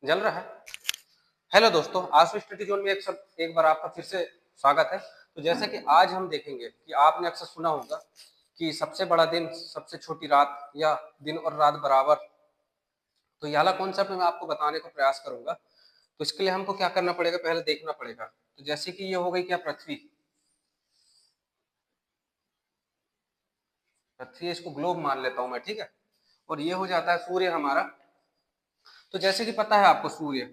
जल रहा है। हेलो दोस्तों, आज स्टडी जोन में एक बार आपका फिर से स्वागत है। तो जैसे कि आज हम देखेंगे कि आपने अक्सर सुना होगा कि सबसे बड़ा दिन, सबसे छोटी रात या दिन और रात बराबर। तो ये वाला कॉन्सेप्ट मैं आपको बताने का प्रयास करूंगा। तो इसके लिए हमको क्या करना पड़ेगा, पहले देखना पड़ेगा। तो जैसे कि ये हो गई क्या, पृथ्वी। पृथ्वी, इसको ग्लोब मान लेता हूं मैं, ठीक है। और ये हो जाता है सूर्य हमारा। तो जैसे कि पता है आपको, सूर्य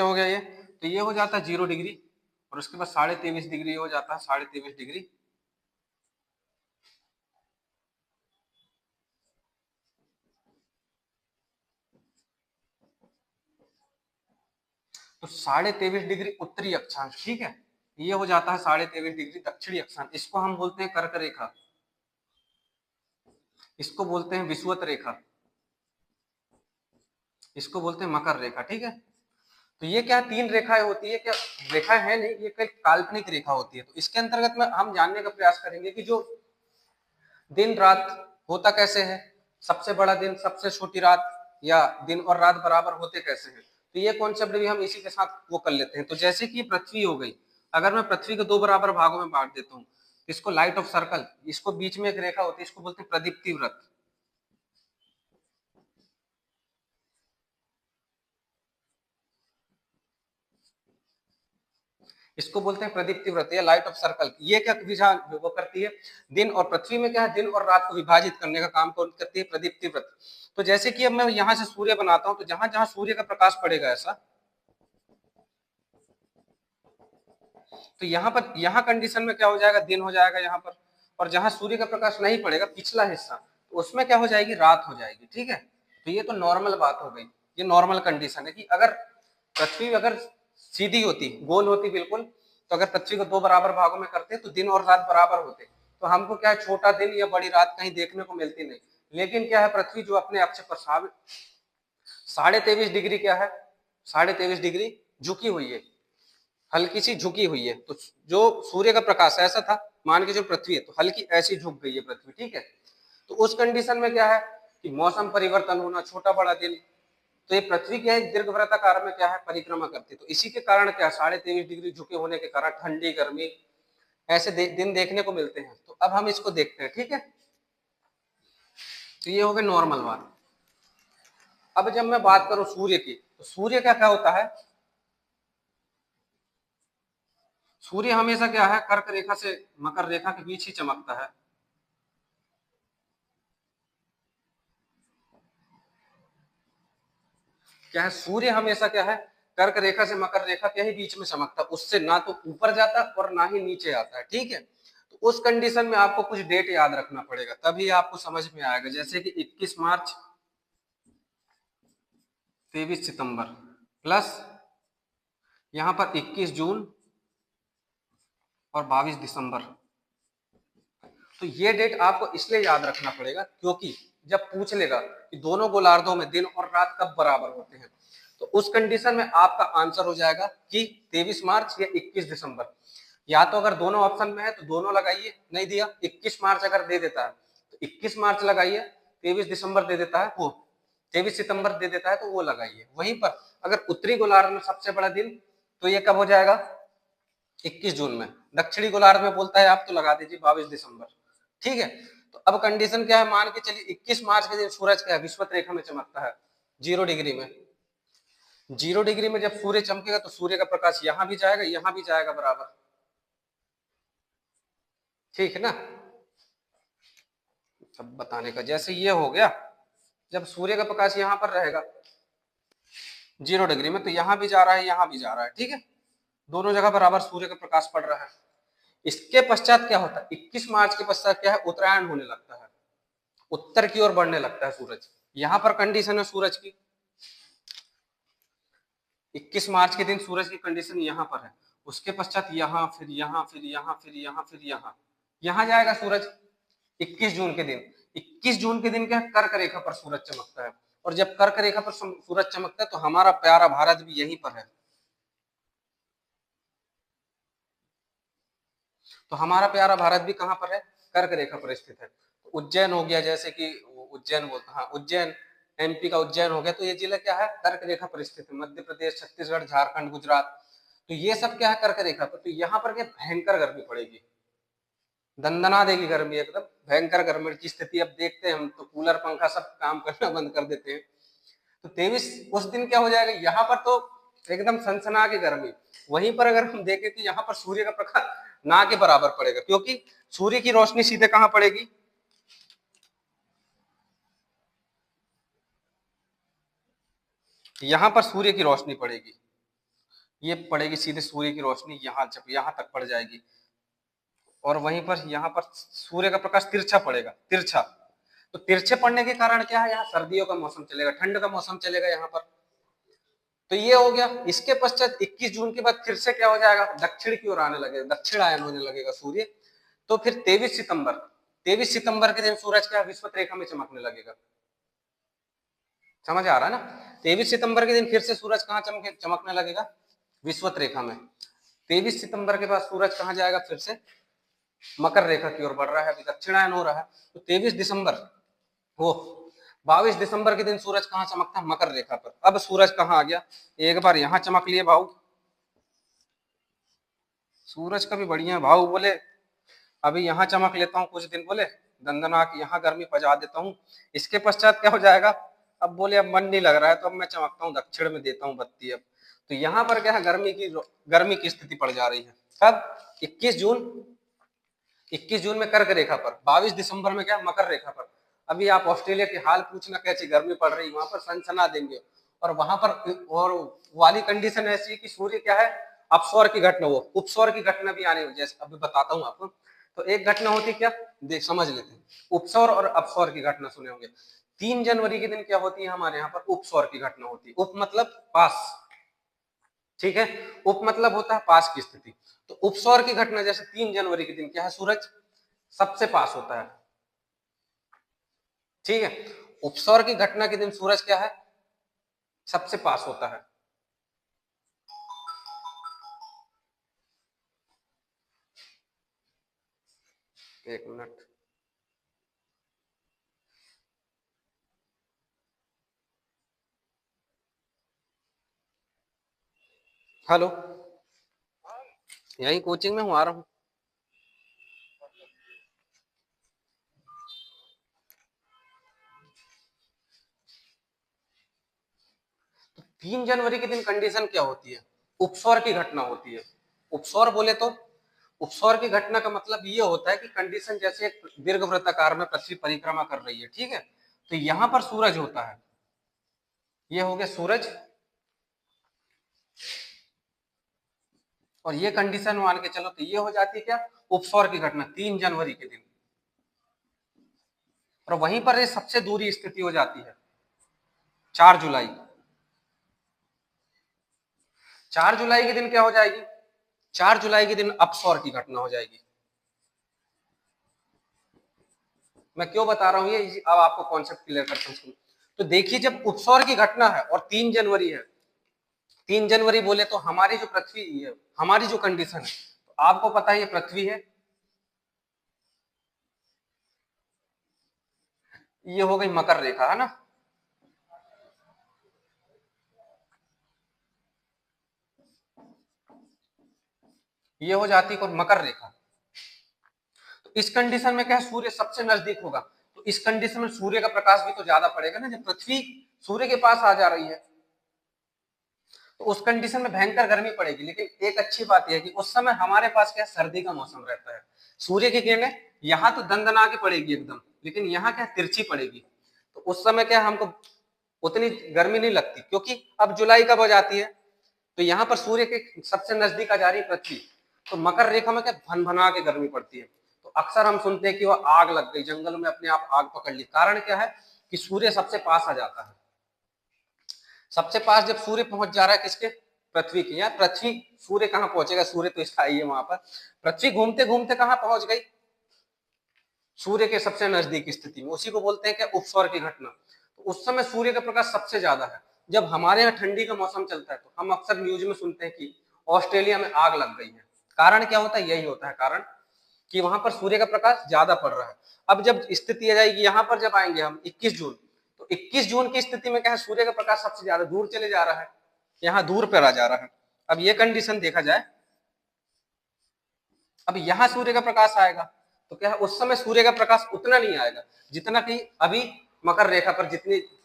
हो गया ये। तो ये हो जाता है 0 डिग्री, और उसके बाद 23.5 डिग्री हो जाता है, 23.5 डिग्री। तो 23.5 डिग्री उत्तरी अक्षांश, ठीक है। ये हो जाता है 23.5 डिग्री दक्षिणी अक्षांश। इसको हम बोलते हैं कर्क रेखा, इसको बोलते हैं विषुवत रेखा, इसको बोलते हैं मकर रेखा, ठीक है। तो ये क्या, तीन रेखाएं होती है क्या, रेखा है नहीं, ये कई काल्पनिक रेखा होती है। तो इसके अंतर्गत में हम जानने का प्रयास करेंगे कि जो दिन रात होता कैसे है, सबसे बड़ा दिन, सबसे छोटी रात, या दिन और रात बराबर होते कैसे हैं। तो ये कॉन्सेप्ट भी हम इसी के साथ वो कर लेते हैं। तो जैसे कि पृथ्वी हो गई, अगर मैं पृथ्वी को दो बराबर भागों में बांट देता हूँ, इसको लाइट ऑफ सर्कल, इसको बीच में एक रेखा होती है, इसको बोलते हैं प्रदीप्ति व्रत। इसको बोलते हैं प्रदीप्ति व्रत या लाइट ऑफ सर्कल। ये क्या विधान वो करती है, दिन और पृथ्वी में क्या है, दिन और रात को विभाजित करने का काम कौन करती है, प्रदीप्ति व्रत। तो जैसे कि अब मैं यहाँ से सूर्य बनाता हूँ, तो जहां जहां सूर्य का प्रकाश पड़ेगा ऐसा, तो यहाँ पर, यहाँ कंडीशन में क्या हो जाएगा, दिन हो जाएगा यहाँ पर। और जहां सूर्य का प्रकाश नहीं पड़ेगा, पिछला हिस्सा, तो उसमें क्या हो जाएगी, रात हो जाएगी, ठीक है। तो ये तो नॉर्मल बात हो गई, ये नॉर्मल कंडीशन है कि अगर पृथ्वी अगर सीधी होती, गोल होती बिल्कुल, तो अगर पृथ्वी को दो बराबर भागों में करते तो दिन और रात बराबर होते। तो हमको क्या है, छोटा दिन या बड़ी रात कहीं देखने को मिलती नहीं। लेकिन क्या है, पृथ्वी जो अपने अक्ष पर 23.5 डिग्री क्या है, 23.5 डिग्री झुकी हुई है, हल्की सी झुकी हुई है। तो जो सूर्य का प्रकाश ऐसा था, मान के जो पृथ्वी है, तो हल्की ऐसी झुक गई है पृथ्वी, ठीक है। तो उस कंडीशन में क्या है कि मौसम परिवर्तन होना, छोटा बड़ा दिन। तो ये पृथ्वी क्या है, दीर्घवृत्ताकार में क्या है, परिक्रमा करती है। तो इसी के कारण क्या, 23.5 डिग्री झुके होने के कारण ठंडी गर्मी ऐसे दिन देखने को मिलते हैं। तो अब हम इसको देखते हैं, ठीक है। तो ये हो गए नॉर्मल बात। अब जब मैं बात करूं सूर्य की, तो सूर्य क्या क्या होता है, सूर्य हमेशा क्या है, कर्क रेखा से मकर रेखा के बीच ही चमकता है। क्या है, सूर्य हमेशा क्या है, कर्क रेखा से मकर रेखा के ही बीच में चमकता, उससे ना तो ऊपर जाता और ना ही नीचे आता है, ठीक है। तो उस कंडीशन में आपको कुछ डेट याद रखना पड़ेगा, तभी आपको समझ में आएगा। जैसे कि 21 मार्च, 23 सितंबर, प्लस यहाँ पर 21 जून और 22 दिसंबर। तो ये डेट आपको इसलिए याद रखना पड़ेगा क्योंकि जब पूछ लेगा कि दोनों गोलार्धों में दिन और रात कब बराबर होते हैं, तो उस कंडीशन में आपका आंसर हो जाएगा कि 23 मार्च या 21 दिसंबर। या तो अगर दोनों ऑप्शन में है तो दोनों लगाइए, नहीं दिया 21 मार्च अगर दे देता है तो 21 मार्च लगाइए, 23 दिसंबर दे देता है वो, 23 सितंबर दे देता है तो वो लगाइए। वहीं पर अगर उत्तरी गोलार्ध में सबसे बड़ा दिन, तो ये कब हो जाएगा, 21 जून में। दक्षिणी गोलार्ध में बोलता है आप, तो लगा दीजिए 22 दिसंबर, ठीक है। तो अब कंडीशन क्या है, मान के चलिए 21 मार्च के दिन सूरज क्या है, विषुवत रेखा में चमकता है 0 डिग्री में। 0 डिग्री में जब सूर्य चमकेगा तो सूर्य का प्रकाश यहां भी जाएगा, यहां भी जाएगा बराबर, ठीक है ना। अब बताने का, जैसे ये हो गया, जब सूर्य का प्रकाश यहाँ पर रहेगा 0 डिग्री में, तो यहाँ भी जा रहा है, यहाँ भी जा रहा है, ठीक है। दोनों जगह बराबर सूर्य का प्रकाश पड़ रहा है। इसके पश्चात क्या होता है, 21 मार्च के पश्चात क्या है, उत्तरायण होने लगता है, उत्तर की ओर बढ़ने लगता है सूरज। यहां पर कंडीशन है सूरज की, 21 मार्च के दिन सूरज की कंडीशन यहां पर है। उसके पश्चात यहां, फिर यहां, फिर यहां, फिर यहां, फिर यहां, यहां जाएगा सूरज 21 जून के दिन। 21 जून के दिन क्या, कर्क रेखा पर सूरज चमकता है। और जब कर्क रेखा पर सूरज चमकता है तो हमारा प्यारा भारत भी यहीं पर है। तो हमारा प्यारा भारत भी कहां पर है, कर्क रेखा पर स्थित है। तो उज्जैन हो गया, जैसे कि उज्जैन बोलते, हाँ उज्जैन, एमपी का उज्जैन हो गया, तो ये जिला क्या है, कर्क रेखा पर स्थित है। मध्य प्रदेश, छत्तीसगढ़, झारखंड, गुजरात, तो ये सब क्या है, कर्क रेखा पर। तो यहाँ पर क्या भयंकर गर्मी पड़ेगी, दंदना देगी गर्मी, एकदम भयंकर गर्मी की स्थिति। अब देखते हैं हम तो कूलर पंखा सब काम करना बंद कर देते हैं। तो 23 उस दिन क्या हो जाएगा, यहाँ पर तो एकदम सनसना की गर्मी। वहीं पर अगर हम देखें कि यहाँ पर सूर्य का प्रकाश ना के बराबर पड़ेगा, क्योंकि सूर्य की रोशनी सीधे कहां पड़ेगी, यहां पर सूर्य की रोशनी पड़ेगी, ये पड़ेगी सीधे सूर्य की रोशनी यहाँ, जब यहाँ तक पड़ जाएगी। और वहीं पर यहाँ पर सूर्य का प्रकाश तिरछा पड़ेगा, तिरछा। तो तिरछे पड़ने के कारण क्या है, यहाँ सर्दियों का मौसम चलेगा, ठंड का मौसम चलेगा यहाँ पर। तो ये हो गया। इसके पश्चात 21 जून के बाद फिर से क्या हो जाएगा, दक्षिण की ओर आने लगेगा, दक्षिणायन होने लगेगा सूर्य। तो फिर 23 सितंबर के दिन सूरज क्या विषुवत रेखा में चमकने लगेगा। समझ आ रहा है ना। 23 सितंबर के दिन फिर से सूरज कहाँ चमकने लगेगा, विषुवत रेखा में। 23 सितंबर के बाद सूरज कहाँ जाएगा, फिर से मकर रेखा की ओर बढ़ रहा है, अभी दक्षिणायन हो रहा है। तो 23 दिसंबर, वो 22 दिसंबर के दिन सूरज कहाँ चमकता है, मकर रेखा पर। अब सूरज कहाँ आ गया, एक बार यहाँ चमक लिए भाऊ, सूरज का भी बढ़िया भाऊ बोले, अभी यहाँ चमक लेता हूँ कुछ दिन, बोले दंदना की यहाँ गर्मी पजा देता हूँ। इसके पश्चात क्या हो जाएगा, अब बोले अब मन नहीं लग रहा है, तो अब मैं चमकता हूँ दक्षिण में, देता हूँ बत्ती अब। तो यहाँ पर क्या है, गर्मी की स्थिति पड़ जा रही है। कब, 21 जून में कर्क रेखा पर, 22 दिसंबर में क्या मकर रेखा पर। अभी आप ऑस्ट्रेलिया की हाल पूछना, कैसी गर्मी पड़ रही, वहां पर सनसना देंगे। और वहां पर और वाली कंडीशन ऐसी है कि सूर्य क्या है, अपसौर की घटना, वो उपसौर की घटना भी आने, जैसे अभी बताता हूँ आपको। तो एक घटना होती क्या, देख समझ लेते हैं। उपसौर और अपसौर की घटना सुने होंगे। 3 जनवरी के दिन क्या होती है हमारे यहाँ पर, उपसौर की घटना होती है। उप मतलब पास, ठीक है, उप मतलब होता है पास की स्थिति। तो उपसौर की घटना जैसे 3 जनवरी के दिन क्या है, सूरज सबसे पास होता है, ठीक है। उपसौर की घटना के दिन सूरज क्या है, सबसे पास होता है। एक मिनट, हेलो, यही कोचिंग में हूँ, आ रहा हूँ। तो 3 जनवरी के दिन कंडीशन क्या होती है, उपसौर की घटना होती है। उपसौर बोले तो, उपसौर की घटना का मतलब ये होता है कि कंडीशन जैसे एक दीर्घवृत्ताकार में पृथ्वी परिक्रमा कर रही है, ठीक है। तो यहां पर सूरज होता है, ये हो गया सूरज, और ये कंडीशन मान के चलो, तो ये हो जाती है क्या, उपसौर की घटना 3 जनवरी के दिन। और वहीं पर ये सबसे दूरी स्थिति हो जाती है 4 जुलाई। 4 जुलाई के दिन क्या हो जाएगी, 4 जुलाई के दिन अपसौर की घटना हो जाएगी। मैं क्यों बता रहा हूं ये, अब आपको कॉन्सेप्ट क्लियर करता हूं। तो देखिए, जब उपसौर की घटना है और 3 जनवरी है, 3 जनवरी बोले तो हमारी जो पृथ्वी है, हमारी जो कंडीशन है, तो आपको पता है ये पृथ्वी है, ये हो गई मकर रेखा, है ना। ये हो जाती है मकर रेखा। तो इस कंडीशन में क्या है, सूर्य सबसे नजदीक होगा। तो इस कंडीशन में सूर्य का प्रकाश भी तो ज्यादा पड़ेगा ना, जब पृथ्वी सूर्य के पास आ जा रही है, तो उस कंडीशन में भयंकर गर्मी पड़ेगी। लेकिन एक अच्छी बात यह है कि उस समय हमारे पास क्या, सर्दी का मौसम रहता है। सूर्य की किरणें यहाँ तो दंदना के पड़ेगी एकदम, लेकिन यहाँ क्या तिरछी पड़ेगी। तो उस समय क्या हमको उतनी गर्मी नहीं लगती, क्योंकि अब जुलाई कब हो जाती है, तो यहाँ पर सूर्य के सबसे नजदीक आ जा रही है पृथ्वी। तो मकर रेखा में क्या भन भना के गर्मी पड़ती है। तो अक्सर हम सुनते हैं कि वह आग लग गई, जंगल में अपने आप आग पकड़ ली। कारण क्या है कि सूर्य सबसे पास आ जाता है। सबसे पास जब सूर्य पहुंच जा रहा है किसके, पृथ्वी के, या पृथ्वी, सूर्य कहां पहुंचेगा, सूर्य तो स्थायी है वहां पर। पृथ्वी घूमते घूमते कहां पहुंच गई, सूर्य के सबसे नजदीक स्थिति में। उसी को बोलते हैं क्या, उपसौर की घटना। तो उस समय सूर्य का प्रकाश सबसे ज्यादा है। जब हमारे यहाँ ठंडी का मौसम चलता है, तो हम अक्सर न्यूज में सुनते हैं कि ऑस्ट्रेलिया में आग लग गई है। कारण क्या होता है, यही होता है कारण कि वहां पर सूर्य का प्रकाश ज्यादा पड़ रहा है। अब जब स्थिति आ जाएगी यहाँ पर, जब आएंगे हम 21 जून, तो 21 जून की स्थिति में क्या है, सूर्य का प्रकाश सबसे ज्यादा दूर चले जा रहा है, यहाँ दूर पर आ जा रहा है। अब ये कंडीशन देखा जाए, अब यहाँ सूर्य का प्रकाश आएगा तो क्या है, उस समय सूर्य का प्रकाश उतना नहीं आएगा जितना कि अभी मकर रेखा पर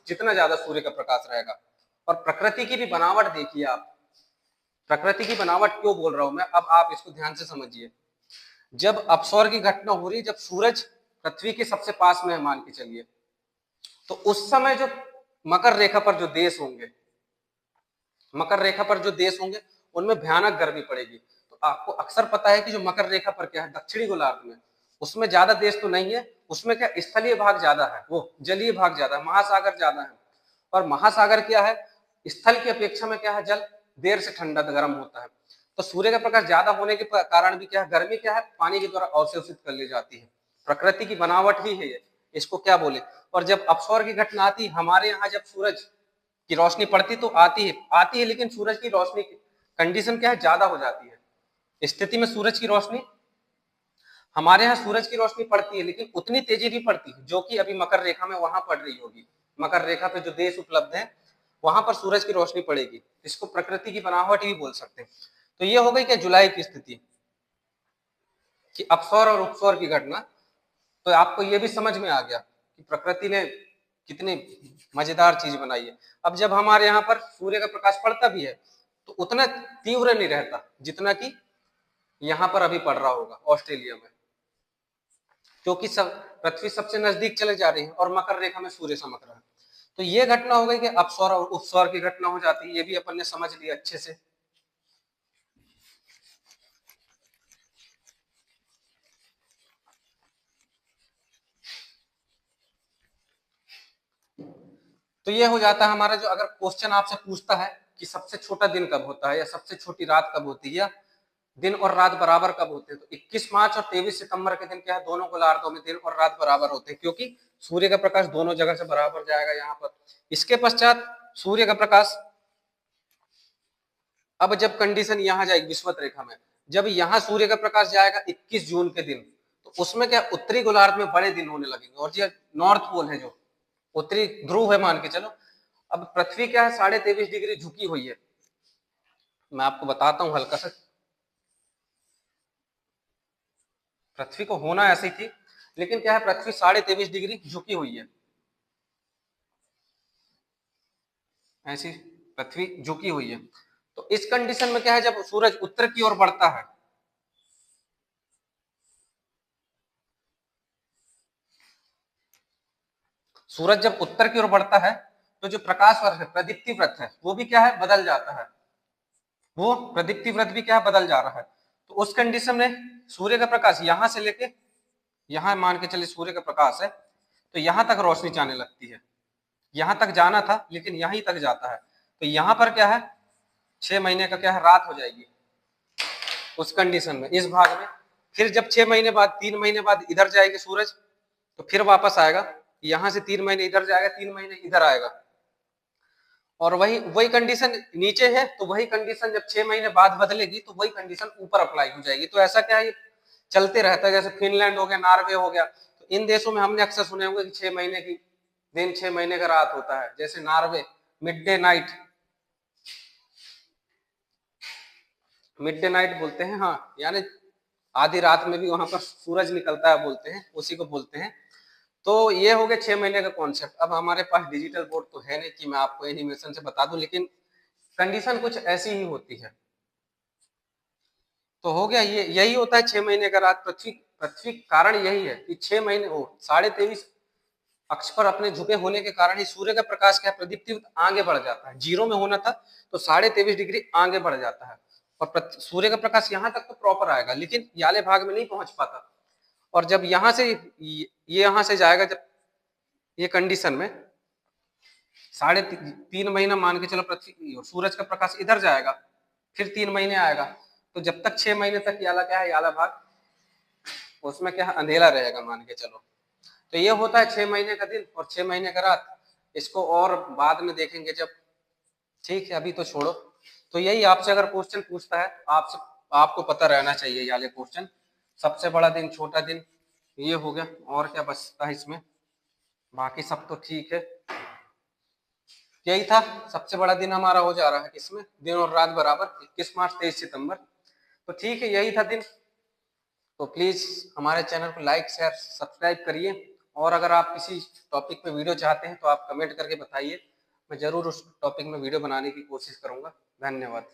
जितना ज्यादा सूर्य का प्रकाश रहेगा। और प्रकृति की भी बनावट देखिए आप, प्रकृति की बनावट क्यों बोल रहा हूं मैं, अब आप इसको ध्यान से समझिए। जब अपसौर की घटना हो रही है, जब सूरज पृथ्वी के सबसे पास में है मान के चलिए, तो उस समय जो मकर रेखा पर जो देश होंगे, मकर रेखा पर जो देश होंगे उनमें भयानक गर्मी पड़ेगी। तो आपको अक्सर पता है कि जो मकर रेखा पर क्या है, दक्षिणी गोलार्ध में, उसमें ज्यादा देश तो नहीं है, उसमें क्या स्थलीय भाग ज्यादा है, वो जलीय भाग ज्यादा है, महासागर ज्यादा है। और महासागर क्या है, स्थल की अपेक्षा में क्या है, जल देर से ठंडा गर्म होता है। तो सूर्य का प्रकाश ज्यादा होने के कारण भी क्या है, गर्मी क्या है, पानी के द्वारा अवशोषित कर ली जाती है। प्रकृति की बनावट ही है ये, इसको क्या बोले। और जब अपसौर की घटना आती है हमारे यहाँ, जब सूरज की रोशनी पड़ती तो आती है, लेकिन सूरज की रोशनी की कंडीशन क्या है, ज्यादा हो जाती है। स्थिति में सूरज की रोशनी, हमारे यहाँ सूरज की रोशनी पड़ती है लेकिन उतनी तेजी नहीं पड़ती जो कि अभी मकर रेखा में वहां पड़ रही होगी। मकर रेखा पे जो देश उपलब्ध है वहां पर सूरज की रोशनी पड़ेगी, इसको प्रकृति की बनावट ही बोल सकते हैं। तो ये हो गई क्या, जुलाई की स्थिति कि अपसौर और उपसौर की घटना। तो आपको ये भी समझ में आ गया कि प्रकृति ने कितनी मजेदार चीज बनाई है। अब जब हमारे यहाँ पर सूर्य का प्रकाश पड़ता भी है तो उतना तीव्र नहीं रहता जितना कि यहाँ पर अभी पड़ रहा होगा ऑस्ट्रेलिया में, क्योंकि पृथ्वी सबसे नजदीक चले जा रही है और मकर रेखा में सूर्य चमक रहा है। तो ये घटना हो गई कि अपसौर और उपसौर की घटना हो जाती है, ये भी अपन ने समझ लिया अच्छे से। तो ये हो जाता है हमारा, जो अगर क्वेश्चन आपसे पूछता है कि सबसे छोटा दिन कब होता है या सबसे छोटी रात कब होती है या दिन और रात बराबर कब होते हैं, तो 21 मार्च और 23 सितंबर के दिन क्या है, दोनों गोलार्धों में दिन और रात बराबर होते हैं, क्योंकि सूर्य का प्रकाश दोनों जगह से बराबर जाएगा यहाँ पर। इसके पश्चात सूर्य का प्रकाश, अब जब कंडीशन यहाँ जाएगी विषुवत रेखा में, जब यहाँ सूर्य का प्रकाश जाएगा 21 जून के दिन, तो उसमें क्या उत्तरी गोलार्ध में बड़े दिन होने लगेंगे। और जो नॉर्थ पोल है, जो उत्तरी ध्रुव है मान के चलो, अब पृथ्वी क्या है 23.5 डिग्री झुकी हुई है। मैं आपको बताता हूं हल्का सा, पृथ्वी को होना ऐसी थी लेकिन क्या है, पृथ्वी 23.5 डिग्री झुकी हुई है, ऐसी पृथ्वी झुकी हुई है। तो इस कंडीशन में क्या है, जब सूरज उत्तर की ओर बढ़ता है, सूरज जब उत्तर की ओर बढ़ता है तो जो प्रकाश वर्ष है, प्रदीप्ति व्रत है, वो भी क्या है, बदल जाता है। वो प्रदीप्ति व्रत भी क्या है, बदल जा रहा है। तो उस कंडीशन में सूर्य का प्रकाश यहां से लेके यहां मान के चले सूर्य का प्रकाश है तो यहां तक रोशनी जाने लगती है। यहां तक जाना था लेकिन यहीं तक जाता है। तो यहां पर क्या है, 6 महीने का क्या है, रात हो जाएगी उस कंडीशन में, इस भाग में। फिर जब 6 महीने बाद, 3 महीने बाद इधर जाएगी सूरज, तो फिर वापस आएगा, यहां से 3 महीने इधर जाएगा, 3 महीने इधर आएगा। और वही वही कंडीशन नीचे है, तो वही कंडीशन जब 6 महीने बाद बदलेगी तो वही कंडीशन ऊपर अप्लाई हो जाएगी। तो ऐसा क्या है, चलते रहता है। जैसे फिनलैंड हो गया, नॉर्वे हो गया, तो इन देशों में हमने अक्सर सुने होंगे कि 6 महीने की दिन, 6 महीने का रात होता है। जैसे Norway mid day night, mid day night बोलते हैं, हाँ, यानी आधी रात में भी वहां पर सूरज निकलता है बोलते हैं, उसी को बोलते हैं। तो ये हो गया 6 महीने का कॉन्सेप्ट। अब हमारे पास डिजिटल बोर्ड तो है नहीं कि मैं आपको एनिमेशन से बता दूं, लेकिन कंडीशन कुछ ऐसी ही होती है। तो हो गया, ये यही होता है 6 महीने का रात। पृथ्वी पृथ्वी कारण यही है कि 6 महीने हो 23.5 अक्ष पर अपने झुके होने के कारण ही सूर्य का प्रकाश क्या प्रदीप्ति आगे बढ़ जाता है। जीरो में होना था तो 23.5 डिग्री आगे बढ़ जाता है और सूर्य का प्रकाश यहाँ तक तो प्रॉपर आएगा, लेकिन याले भाग में नहीं पहुंच पाता। और जब यहाँ से ये यहाँ से जाएगा, जब ये कंडीशन में 3.5 महीना मान के चलो, पृथ्वी सूरज का प्रकाश इधर जाएगा, फिर 3 महीने आएगा। तो जब तक 6 महीने तक याला क्या है, याला भाग, उसमें क्या है, अंधेरा रहेगा मान के चलो। तो ये होता है 6 महीने का दिन और 6 महीने का रात। इसको और बाद में देखेंगे जब, ठीक है, अभी तो छोड़ो। तो यही आपसे अगर क्वेश्चन पूछता है, आपसे आपको पता रहना चाहिए याले क्वेश्चन। सबसे बड़ा दिन, छोटा दिन, ये हो गया। और क्या बचता है इसमें? बाकी सब तो ठीक है। यही था, सबसे बड़ा दिन हमारा हो जा रहा है किसमें, दिन और रात बराबर, 21 मार्च 23 सितंबर। तो ठीक है, यही था दिन। तो प्लीज हमारे चैनल को लाइक शेयर सब्सक्राइब करिए, और अगर आप किसी टॉपिक पे वीडियो चाहते हैं तो आप कमेंट करके बताइए, मैं जरूर उस टॉपिक में वीडियो बनाने की कोशिश करूंगा। धन्यवाद।